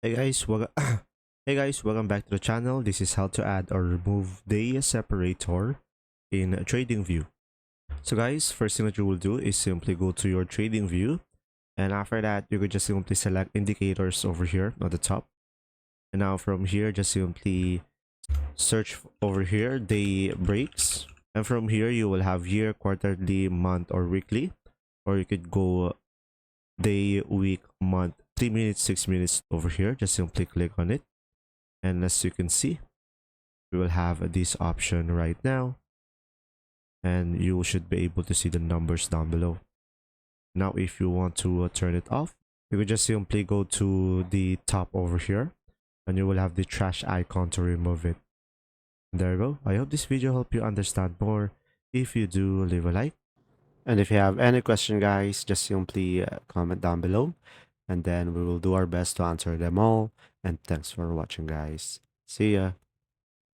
Hey guys, welcome. Hey guys, welcome back to the channel. This is how to add or remove the separator in Tradingview. So guys, first thing that you will do is simply go to your Tradingview, and after that, you could just simply select indicators over here on the top. And now from here, just simply search over here day breaks, and from here you will have year, quarterly, month, or weekly, or you could go day, week, month, 3 minutes, 6 minutes over here. Just simply click on it, and as you can see, we will have this option right now, and you should be able to see the numbers down below. Now if you want to turn it off, you could just simply go to the top over here, and you will have the trash icon to remove it. There you go. I hope this video helped you understand more. If you do, leave a like, and if you have any question guys, just simply comment down below, and then we will do our best to answer them all. And thanks for watching guys. See ya.